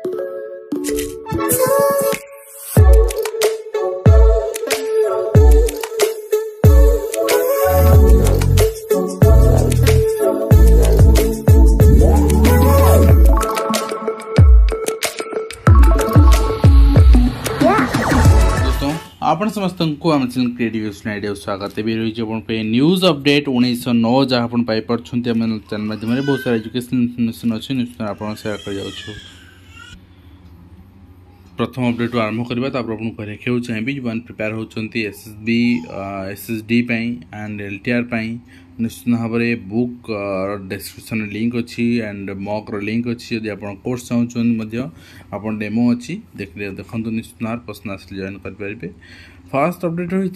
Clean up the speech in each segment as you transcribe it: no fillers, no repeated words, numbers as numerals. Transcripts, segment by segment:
आपण समस्त को आम चैनल क्रिएटिव आइडिया स्वागत है रही न्यूज अपडेट 1909 जहाँ आप पाइपर चैनल माध्यम बहुत सारा एजुकेशन इनफर्मेशन अच्छी निश्चित आप सेयार कर प्रथम अपडेट आरंभ करवा आपको देखा चाहिए जो प्रिपेयर होती एसएसडी एंड एलटीआर निश्चित भाव में बुक डिस्क्रिप्शन लिंक अच्छी एंड मॉक लिंक अच्छी यदि आप कोर्स चाहते आप डेमो अच्छी देखते निश्चित भाव पसंद आस जॉइन करेंगे। फास्ट अपडेट रही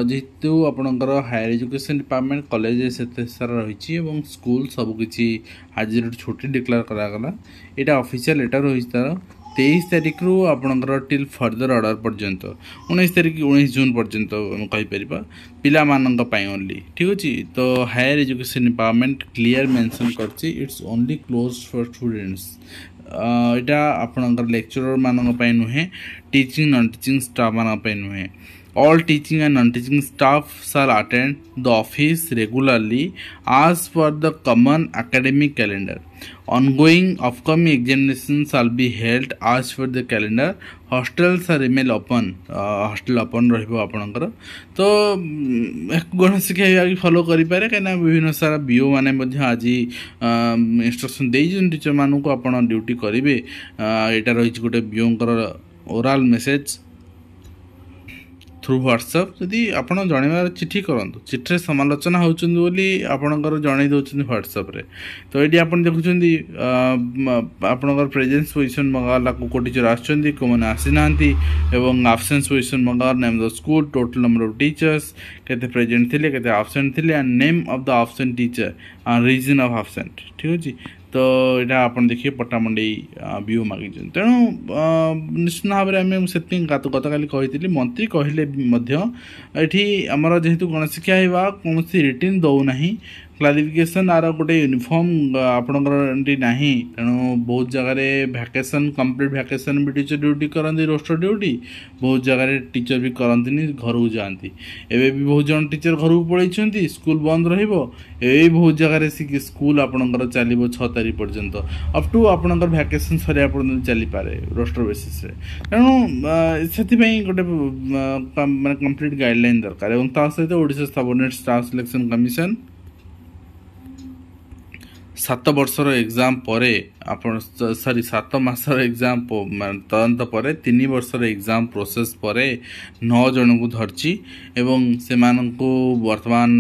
जेहेतु आपंकर हायर एजुकेशन डिपार्टमेंट कॉलेज से सारा रही स्कूल सबकि आज छुट्टी डिक्लेयर करागला। यहाँ ऑफिशियल लेटर रही तार 23 तारिख रु आपणकर टिल फर्दर ऑर्डर पर्यंत 19 जून पर्यंत कहीपर पिला ओनली ठीक अच्छे। तो higher education department clear mention करछि it's only close for students. यहाँ आपणकर लेक्चरर मानक नुहे टीचिंग नॉन टीचिंग स्टाफ मानक नुहे। All teaching and non-teaching staff shall attend the office regularly as per the common academic calendar. Ongoing upcoming examinations shall be held as per the calendar. Hostels shall remain open. Hostel open रहिबो आपनकर। तो गणेश शिक्षा विभाग follow करि पारे कना विभिन्न सारा बीओ माने मध्ये आज इंस्ट्रक्शन देइ जन टीचर मानु को आपण ड्यूटी करिवे। एटा रहि गोटे बीओंकर ओरल मेसेज थ्रू व्हाट्सएप जदि आप जनइबार चिठी करूँ चिठी समालोचना होती आपणकर जन दौरान व्हाट्सएप रे। तो ये आप देखुं आपणकर प्रेजेंस पोजिशन मंगाला को टीचर आसुँच कौ मैंने आसी ना आबसेंस पोजिशन मंगार name the school total number of teachers केते प्रेजेंट थे केते आबसेंट थे and name of the absent teacher and reason of absent ठीक अच्छे। तो यहाँ आप देखिए पट्टामुंडे व्यू मागी तेणु निश्चित भाव में से गत काली कही मंत्री कहले ये आमर जेहेतु गणेश शिक्षा विभाग कौन रिटिन दौना क्लारिफिकेशन आर गोटे यूनिफॉर्म आपंकर ना तेणु बहुत जगह वैकेशन कंप्लीट वैकेशन भी टीचर ड्यूटी करती रोस्टर ड्यूटी बहुत जगह टीचर भी करती घर को जाती एवं भी बहुत जन टीचर घर को पलैंती स्कूल बंद रही बहुत जगह स्कूल आपंकर चलो 6 तारीख पर्यंत अप टू आपंकर वैकेशन सरिया पर्यंत चली पारे रोस्टर बेसीस तेणु से गोटे माने कंप्लीट गाइडलाइन दरकार और ता सहित Odisha subordinate staff selection commission 7 वर्षर एग्जाम पर आपण सॉरी 7 मासर एग्जाम तदंत पर 3 वर्षर एग्जाम प्रोसेस पर 9 जन को धरची एवं से वर्तमान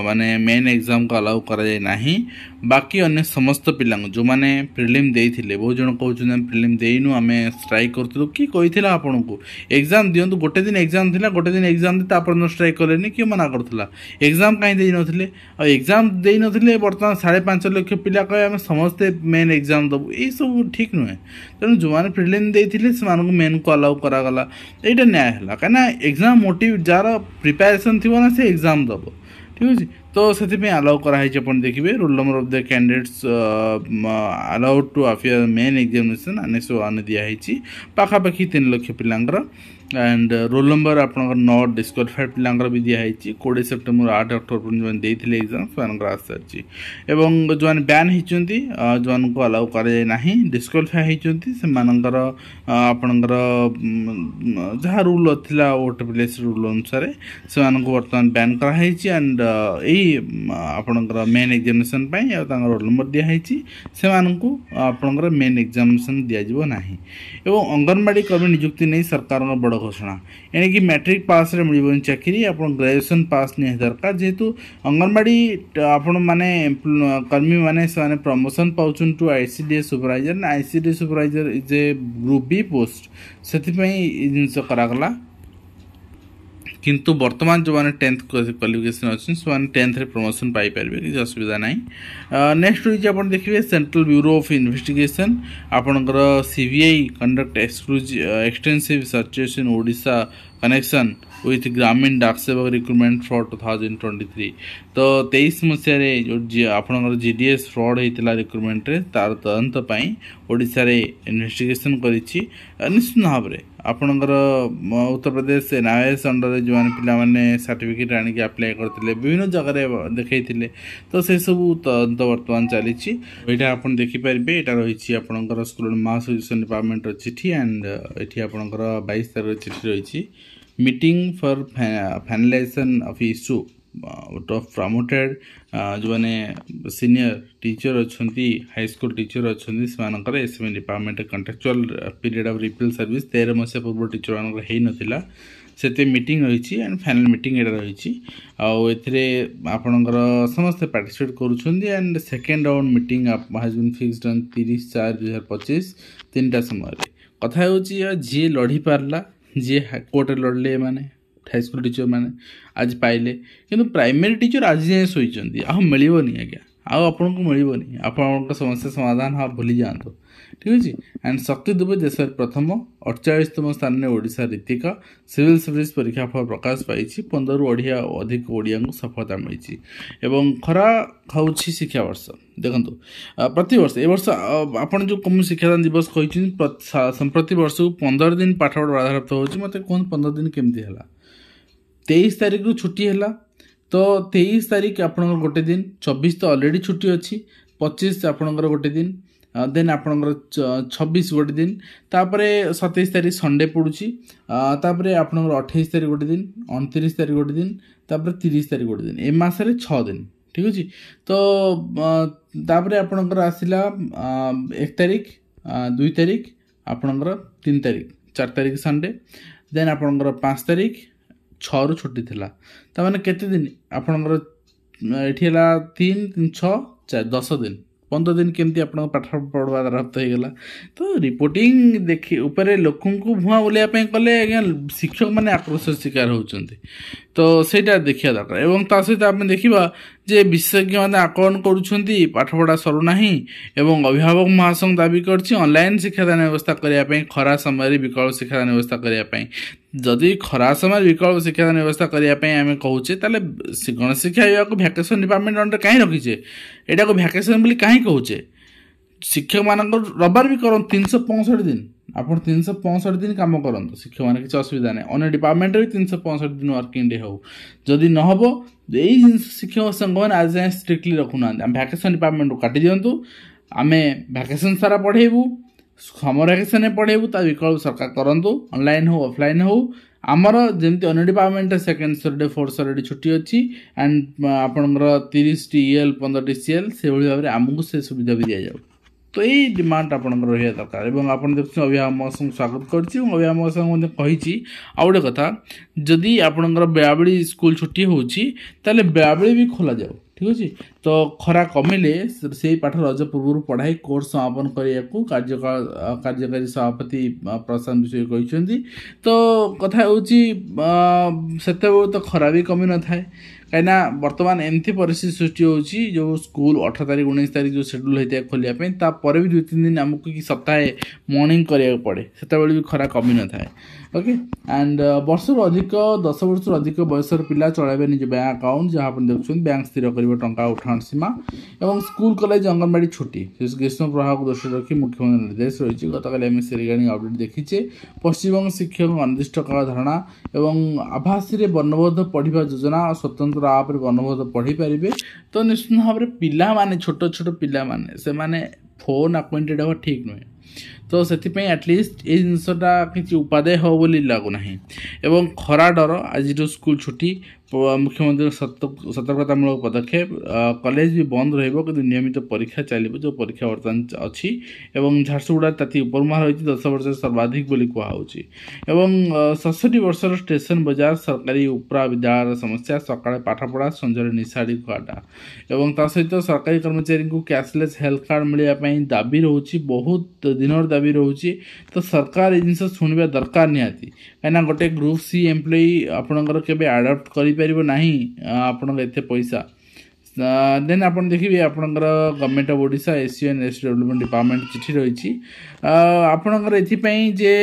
माने मेन एग्जाम को अलाउ करा जाय नाही। बाकी अन्य समस्त पिला जो माने प्रिलिम देइथिले बहुत जन कहउछन हम प्रिलिम देइनु आमे स्ट्राइक करतलु कि कहिथिला आपन को एग्जाम दियंतु गोटे दिन एग्जाम थिला गोटे दिन एग्जाम दिता आपन स्ट्राइक करलेनी कि मना करथला एग्जाम काई देइ नथिले आ एग्जाम देइ नथिले वर्तमान 5.5 लाख पिला कहे आमे समस्त मेन एग्जाम दबु ए सब ठीक नुहे। तेणु जो मैंने प्रिलिम देइथिले से मानक मेन को अलाउ करागला एटा न्याय हला कना एग्जाम मोटिव जार प्रिपरेशन थिबो ना से एग्जाम दबो ठीक अछि। तो से अलाउ कराई देखिए roll number of the candidates allowed to appear main examination आने दिखाई पाखापाखि 3 लाख पिलांकर एंड रोल नंबर आप 9 डिस्क्वालिफाइड पिलांकर भी दिखाई 20 सेप्टेम्बर 8 अक्टोबर जो देते एग्जाम से आस सारी एवं जो बैन होती जो को अलाउ कराए डिस्क्वालिफाई होती से आपणकर जहाँ रूल था ओटीपीएस रूल अनुसार से बर्तमान बैन कराई एंड यही आपणकर मेन एग्जामिनेशन रोल नंबर दिखाई से आपणकर मेन एग्जामिनेशन दिज्व ना एवं अंगनवाड़ी कर्मी नियुक्ति नहीं सरकार बड़ घोषणा यानी मैट्रिक पास रे मिल चाकरी आप ग्रेजुएशन पास नहीं दरकार जेहेतु अंगनवाड़ी आपण माने कर्मी माने से प्रमोशन पाउछन to ICDS supervisor ICDS supervisor is a group B post से जिनस करागला किंतु वर्तमान जो मैंने 10th क्वालिफिकेशन अच्छे से 10th प्रमोशन पाई पारे किसी असुविधा ना। नेक्स्ट रही आप देखिए सेंट्रल ब्यूरो ऑफ इन्वेस्टिगेशन आपणकर CBI conduct extensive searches in Odisha connection with ग्रामीण डाक सेवक रिक्रुटमेंट फ्रॉड 2023 तो 23 मसीह जो आपणकर जीडीएस फ्रॉड होता रिक्रुटमेंट तार तदंत ओडिशा रे इन्वेस्टिगेशन करिछि निश्चित भाव में आपणकर उत्तर प्रदेश एनआईएस अंडर जो मैंने सर्टिफिकेट आनिक अप्लाई करते विभिन्न जगह देखते तो से सब तदंत बर्तमान चली यहाँ आप देखिपारे यहाँ रही आपणकर स्टूडेंट मास एजुकेशन डिपार्टमेंट चिठी एंड ये आपणकर 22 तारीख चिठी रही meeting for finalisation of issue promoted जो मैंने सीनियर टीचर अच्छा हाई स्कूल टीचर अच्छा से SME department contractual period of repeal service 13 मसीहा पूर्व टीचर मानक हो नाला से मीटिंग रही एंड फाइनल मीटिंग यहाँ रही आपणकर समस्ते पार्टिसिपेट करुँच and second round meeting has been fixed on 30/4/2025 3टा समय कथा हो जी लड़ी पार्ला जी कोर्ट लड़ले माने हाई स्कूल टीचर मैंने आज पाइले किंतु प्राइमरी टीचर आज जाए शोचती आ मिलनी आज्ञा आपन को मिलनी आप समस्या समाधान हाँ भूली जातु ठीक अच्छे एंड शक्ति दुबे देश प्रथम 48तम स्थान में ओडिशा रीतिका सिविल सर्विस परीक्षा फल प्रकाश पाई 15 अधिक ओडिया को सफलता मिली एवं खरा हूँ शिक्षा वर्ष देखो प्रति वर्ष ए वर्ष आपन जो कम शिक्षादान दिवस कही प्रति वर्ष को 15 दिन पाठपढ़ बाधाप्राप्त होती मत कौन 15 दिन केमती है 23 तारीख रु छुट्टी है तो 23 तारीख आपंकर गोटे दिन 24 तो अलरेडी छुट्टी अच्छी 25 आपंकर गोटे दिन देन आपंकर 26 गोटे दिन तापर 27 तारीख संडे पड़ुची तापर आपंकर 28 तारीख गोटे दिन 29 तारीख गोटे दिन तापर 30 तारीख गोटे दिन ए मासरे 6 दिन ठीक अच्छे तो तापर आपंकर आसला 1 तारीख 2 तारीख आपंकर 3 तारीख 4 तारीख संडे देन आपंकर 5 तारीख 6 रु छुट्टी थिला ताने केते दिन आपनकर एठी हला 3 3 6 4 10 दिन 15 दिन केमती आपन पाठ पढ़वा रफ्त हो गला तो रिपोर्टिंग देखि ऊपर लोकन को भुआ बोलिया पे कले आज्ञा शिक्षक माने आक्रोश शिकार होउचंती तो सेटा देखिया दरकार एवं ता सहित आपण देखिबा जे विशेषज्ञ माने आकलन करूछंती पाठ पढ़ा सरू नाही एवं अभिभावक महासंघ दाबी करछि ऑनलाइन शिक्षादान व्यवस्था करिया पे खरा समय विकल्प शिक्षादान व्यवस्था करिया पे जदि खरा समय विकल्प शिक्षादान व्यवस्था करिया आम कहूचे गणशिक्षा विभाग को भैकेसन डिपार्टमेंट अंडर कहीं रखीचे यहाँ को भैकेसन बोली कहीं कहूचे शिक्षक मान रविवार भी कर 365 दिन आप 365 दिन कम करूँ शिक्षक मैंने किसी असुविधा नहीं अन्य डिपार्टमेंट भी 365 दिन वर्किंग डे हो जदि न हम यही जिन शिक्षक संघ मैंने आज जाए स्ट्रिक्टली रखुना आम भैकेसन डिपार्टमेंट को काटी दिंतु आम भैकेसन सारा पढ़ेबू समर भैकेसन पढ़ेबू ता विकल्प सरकार करूँ ऑनलाइन हो ऑफलाइन हो आमर जमी अन्य department second Saturday 4th Saturday छुट्टी अच्छी एंड आपंकर 30 टीएल 15 टीसीएल से भाव में आमको से सुविधा भी दि जाऊ तो यही डिमांड आपंकर रहा दरकार और आप देखते अभिभावक संघ स्वागत कर अभिभावक संघ कही आउ गोटे कथा जदि आपंकर बेलाबेली स्कूल छुट्टी होची ताले बेलाबेली भी खोल जाऊ ठीक अच्छे तो खरा कमिले से पाठ रज पूर्व पढ़ाई कोर्स समापन करने को कार्यकारी सभापति प्रशांत विषय कहते तो कथा हूँ से तो खरा भी कमी न थाए कहीं बर्तमान एमती परिस्थिति सृष्टि होची जो स्कूल 18 तारीख 19 तारीख जो शेड्यूल होता है खोलिया तापर भी 2-3 दिन आमको कि सप्ताह मॉर्निंग करा पड़े से भी खरा कमी न थाए ओके एंड वर्ष अधिक 10 वर्ष अधिक बयसर पिला चलाइबे निज बैंक अकाउंट जहाँ आप देखुं बैंक स्थिर कर टंका उठाण सीमा और स्कूल कॉलेज अंगनवाड़ी छुट्टी ग्रीष्म प्रभाव को दृष्टि रखी मुख्यमंत्री निर्देश रही गतकाली आम से रिगार्डिंग अपडेट देखीचे पश्चिमबंग शिक्षक अनिर्दिष्ट काल धारणा और आभासी वर्णबोध पढ़ा योजना स्वतंत्र आप वर्णबोध पढ़ी पारे तो निश्चित भाव में पिला माने छोट छोट पिला माने से माने फोन अक्वेंटेड हवा ठीक नुहे तो से एटलिस्ट ये जिनसटा किसी उपादेय हो बोली लगुना एवं खरा डर आज जो स्कूल छुट्टी मुख्यमंत्री सतर्कतामूलक पदक्षेप कॉलेज भी बंद रहिबो कि नियमित परीक्षा चलिबो जो परीक्षा वर्तमान अच्छी एवं झारसुगुड़ा ताती उपरमा रही 10 वर्ष सर्वाधिक बोली कहुच्छी एवं 67 वर्षर स्टेशन बाजार सरकारी उपरा विद्यालय समस्या सकाଳେ पाठपढ़ा संजय निशाड़ी खुआटा एवं ता सहित सरकारी कर्मचारी को कैशलेस हेल्थ कार्ड मिलने दाबी रोचे बहुत दिन दाबी रोचे तो सरकार ये जिन शुणा दरकार निहाती कहीं गोटे ग्रुप सी एम्प्लॉई आपणकर केबे अडप्ट कर पारिबो नाही आपण एते पैसा देन आपन देखिए आपनकर government of Odisha SC and ST development department चिठी रही आपनकर एथिपाई जे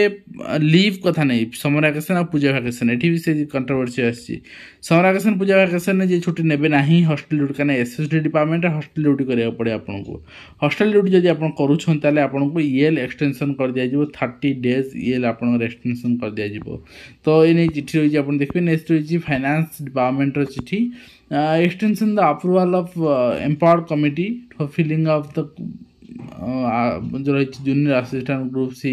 लीव कथा नहीं समर वैकेशन और पूजा वैकेशन एठी भी से कंट्रोवर्सी आसी समर वैकेशन पूजा वैकेशन ने जे छुट्टी नेबे नाही हॉस्टल ड्यूटी का एसएसडी डिपार्टमेंट हॉस्टल ड्यूटी करिया पड़े आपनको हॉस्टल ड्यूटी जदि आपन करूछन ताले आपनको ईएल एक्सटेंशन कर दिया जिवो 30 डेज ईएल आपन एक्सटेंशन कर दिया जिवो तो ए नै चिठी रही आपन देखबे नेक्स्ट रही फाइनेंस डिपार्टमेंट रो चिठी extension the approval of empowered committee for filling of the जो रही junior assistant group C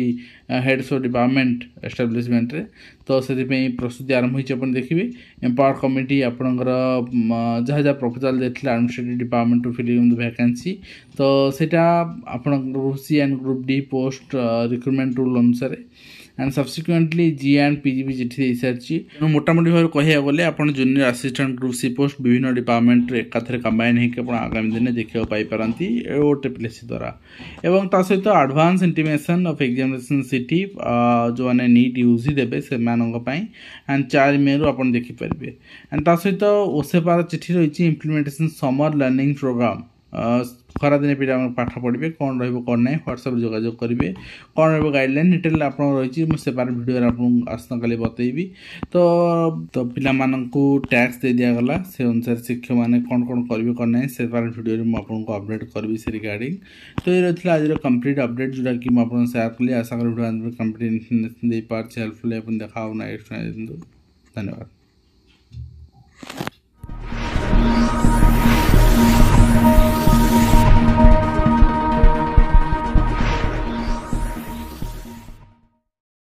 heads of department establishment रे तो से प्रस्तुति आरंभ होइछ अपन देखिबे एम्पावर्ड कमिटी आपनकर जहाँ जहाँ प्रपोजल देथिले administrative department to filling the vacancy तो सेटा आपन group C and group D post recruitment rule अनुसार and subsequently G and PGB चिठी दे सारी मोटामोटी भाव कह गले आप junior assistant group C post विभिन्न डिपार्टमेंट एकाथरे कंबाइन होकर आगामी दिन देखा पाइपारती ओटेपीएससी द्वारा एवं ता सहित advance intimation of examination city जो मैंने नीट यूजी देवे से एंड 4 मे रु आप देखिपारे एंड ता सहित ओसेपार चिठी रही इम्प्लीमेंटेशन समर लर्निंग प्रोग्राम खरा दिन पिला पाठ पढ़े कौन रहा व्हाट्सएप जोगाजोग करेंगे कौन रही गाइडलाइन डिटेल आप रही सेपारेट भिडियो आपको आसता काली बतईबी तो पिला मानू टैक्स दे दिगला से अनुसार शिक्षक मैंने कौन कौन करेंगे कौन ना सेपारेट भिडियो मुझे अपडेट करी से रिगार्डिंग तो ये रही आज कंप्लीट अपडेट जोटा कि मुझे सेयार कली आशा करी भिडियो कंप्लीट इन्फॉर्मेशन दे पार्छ हेल्पफुल देखा नेक्स्ट धन्यवाद।